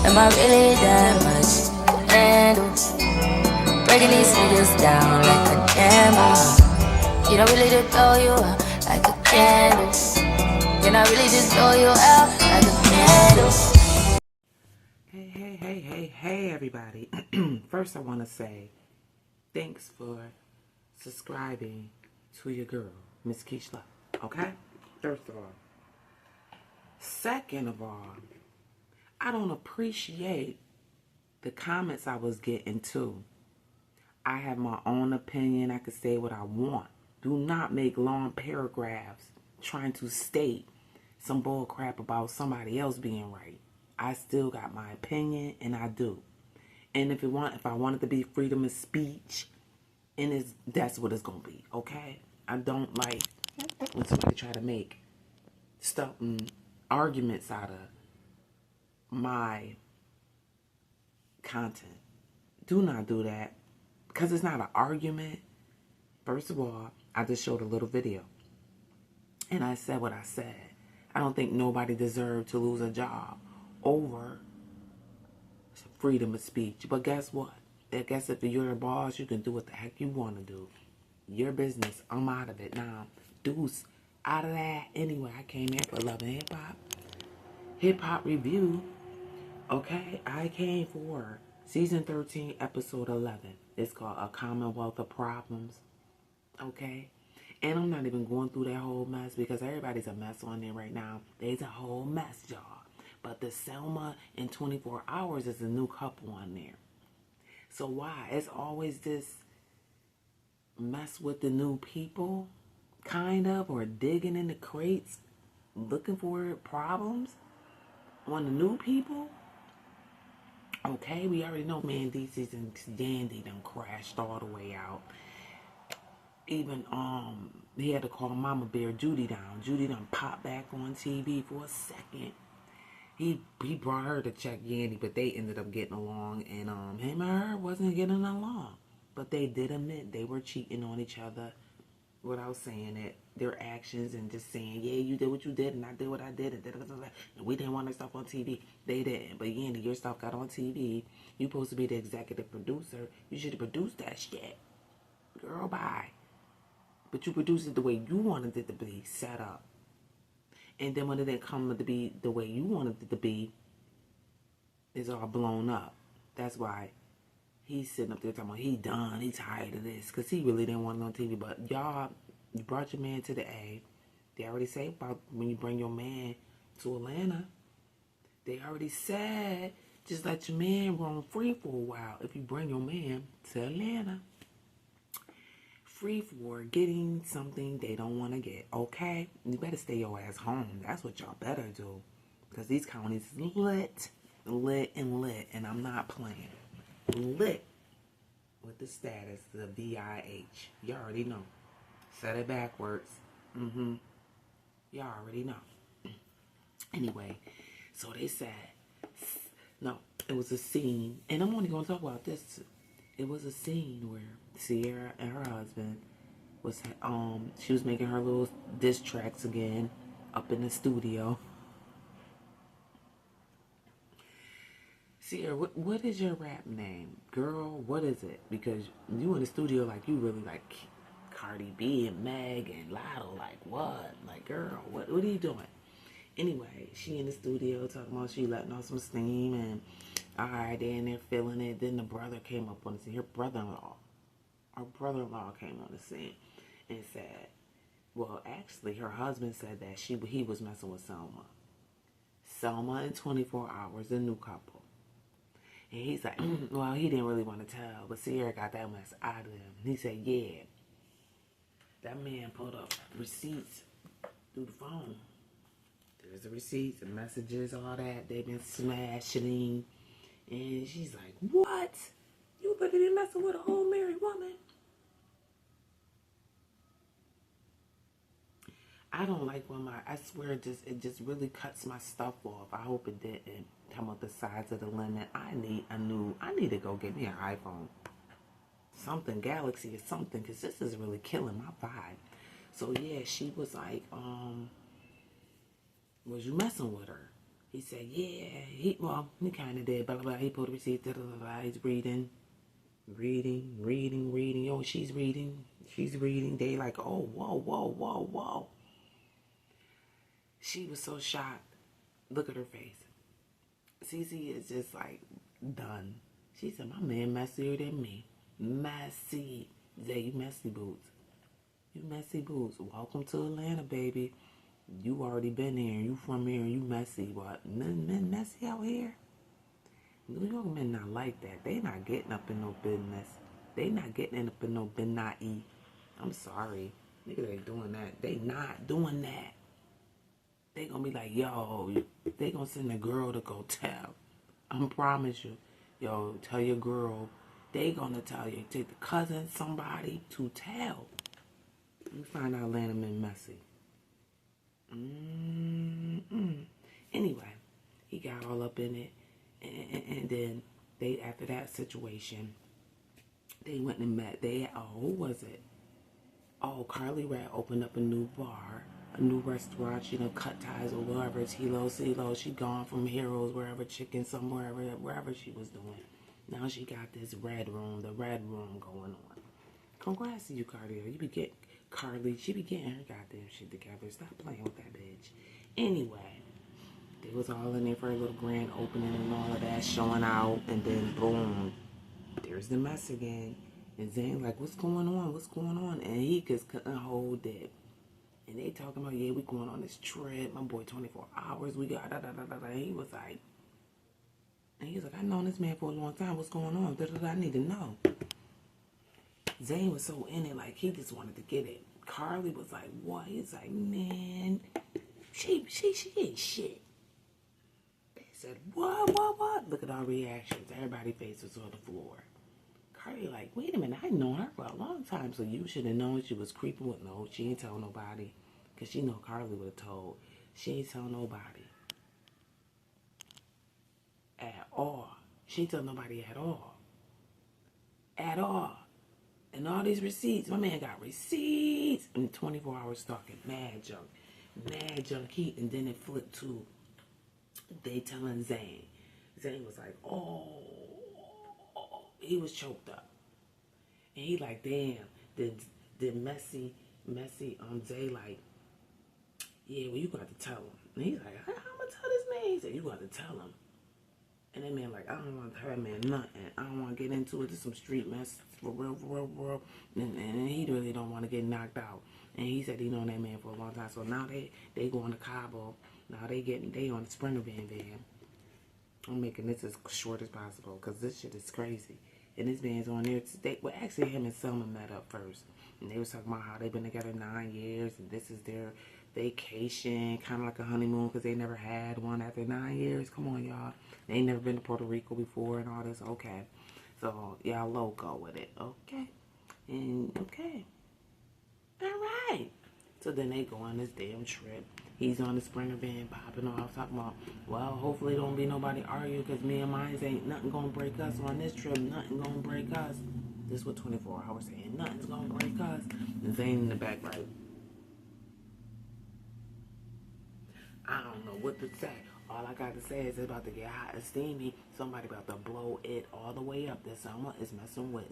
Am I really that much to handle? Breaking these niggas down like a camera. You don't really just throw you out like a candle. Can I really just throw you out like a candle? Hey, everybody. First, I want to say thanks for subscribing to your girl, Miss Keishla. Okay? First of all. Second of all, I don't appreciate the comments I was getting too. I have my own opinion. I can say what I want. Do not make long paragraphs trying to state some bull crap about somebody else being right. I still got my opinion, and I do. And if I want it to be freedom of speech, and that's what it's gonna be. Okay? I don't like when somebody try to make stuff arguments out of my content. Do not do that, because it's not an argument. First of all, I just showed a little video, and I said what I said. I don't think nobody deserved to lose a job over freedom of speech. But guess what? I guess if you're a boss, you can do what the heck you want to do. Your business. I'm out of it now. Deuce. Out of that. Anyway, I came here for Love and Hip Hop. Hip Hop Review. Okay? I came for Season 13, Episode 11. It's called A Commonwealth of Problems. Okay? And I'm not even going through that whole mess because everybody's a mess on there right now. There's a whole mess, y'all. But the Selma in 24 Hours is a new couple on there. So why? It's always this mess with the new people, kind of, or digging in the crates, looking for problems on the new people. Okay, we already know Mandy's and Dandy done crashed all the way out. Even he had to call Mama Bear Judy down. Judy done popped back on TV for a second. He brought her to check Yandy, but they ended up getting along, and him and her wasn't getting along. But they did admit they were cheating on each other without saying it. Their actions and just saying, yeah, you did what you did, and I did what I did, and we didn't want our stuff on TV. They didn't. But Yandy, your stuff got on TV. You supposed to be the executive producer. You should have produced that shit. Girl, bye. But you produced it the way you wanted it to be set up. And then when it didn't come to be the way you wanted it to be, it's all blown up. That's why he's sitting up there talking about he done, he tired of this. Because he really didn't want it on TV. But y'all, you brought your man to the A. They already say about when you bring your man to Atlanta, they already said, just let your man roam free for a while if you bring your man to Atlanta. Free for getting something they don't want to get, okay? You better stay your ass home. That's what y'all better do. Because these counties lit, and I'm not playing. Lit with the status, the VIH. You already know. Said it backwards. Y'all already know. Anyway, so they said, no, it was a scene, and I'm only going to talk about this. It was a scene where Sierra and her husband was, she was making her little diss tracks again up in the studio. Sierra, what is your rap name? Girl, what is it? Because you in the studio like you really like Cardi B and Meg and Lotto. Like, what? Like, girl, what are you doing? Anyway, she in the studio talking about she letting off some steam, and alright, they in there feeling it. Then the brother came up on the scene. Her brother-in-law came on the scene and said, well, actually, her husband said that he was messing with Selma. Selma in 24 Hours, a new couple. And he's like, well, he didn't really want to tell, but Sierra got that mess out of him. He said, yeah. That man pulled up receipts through the phone. There's the receipts, the messages, all that. They've been smashing. And she's like, what? You better be messing with a whole married woman? I don't like when I swear it just really cuts my stuff off. I hope it didn't come up the size of the limit. I need to go get me an iPhone. Something, Galaxy or something, because this is really killing my vibe. So yeah, she was like, was you messing with her? He said, yeah, he kind of did, blah, blah, blah. He pulled the receipt, blah, blah, blah. He's reading. Yo, she's reading. They like, oh, whoa. She was so shocked. Look at her face. Cece is just like done. She said, my man messier than me. Messy. Zay, you messy boots. You messy boots. Welcome to Atlanta, baby. You already been here. You from here. You messy. What? Men messy out here? New York men not like that. They not getting up in no business. They not getting up in no business. I'm sorry. Niggas ain't doing that. They not doing that. They gonna be like, yo, they gonna send a girl to go tell. I promise you. Yo, tell your girl. They gonna tell you. Take the cousin, somebody to tell. You find out Atlanta men messy. Anyway, he got all up in it. And then they, after that situation, they went and met. Who was it? Oh, Carly Rat opened up a new bar, a new restaurant. She done cut ties with wherever it's Hilo, CeeLo. She gone from Heroes, wherever, Chicken, somewhere, wherever she was doing. Now she got this the red room going on. Congrats to you, Carly. Carly, she be getting her goddamn shit together. Stop playing with that bitch. Anyway, they was all in there for a little grand opening and all of that, showing out, and then boom, there's the mess again. And Zane like, what's going on? And he just couldn't hold it. And they talking about, yeah, we going on this trip. My boy, 24 hours, we got da-da-da-da-da. And he was like, I've known this man for a long time. What's going on? Da-da-da, I need to know. Zane was so in it, like, he just wanted to get it. Carly was like, what? He's like, man, she ain't shit. They said, what? Look at our reactions. Everybody's face was on the floor. Carly like, wait a minute, I know her for a long time, so you should have known she was creeping with no. She ain't tell nobody, because she know Carly would have told. She ain't tell nobody. At all. She ain't tell nobody at all. At all. And all these receipts, my man got receipts. And 24 hours stalking, mad junk. And then it flipped to, they telling Zane. Zane was like, he was choked up. And he like, damn. Then messy, Zay like, yeah, well, you got to tell him. And he's like, how am I tell this man? He said, you got to tell him. And that man like, I don't want to tell that man nothing. I don't want to get into it. There's some street mess for real. And he really don't want to get knocked out. And he said he known that man for a long time. So now they going to Cabo. Now they on the Sprinter van. I'm making this as short as possible because this shit is crazy. And this man's on there today. Well, actually, him and Selma met up first. And they was talking about how they've been together 9 years. And this is their vacation, kind of like a honeymoon because they never had one after 9 years. Come on, y'all. They ain't never been to Puerto Rico before and all this. Okay. So, y'all loco with it. Okay. And, okay. All right. So then they go on this damn trip. He's on the Sprinter van popping off, talking about, well, hopefully don't be nobody argue because me and mine ain't nothing gonna break us on this trip. Nothing gonna break us. This is what 24 hours saying. Nothing's gonna break us. And Zane in the back, right? I don't know what to say. All I got to say is it's about to get hot and steamy. Somebody about to blow it all the way up. This summer is messing with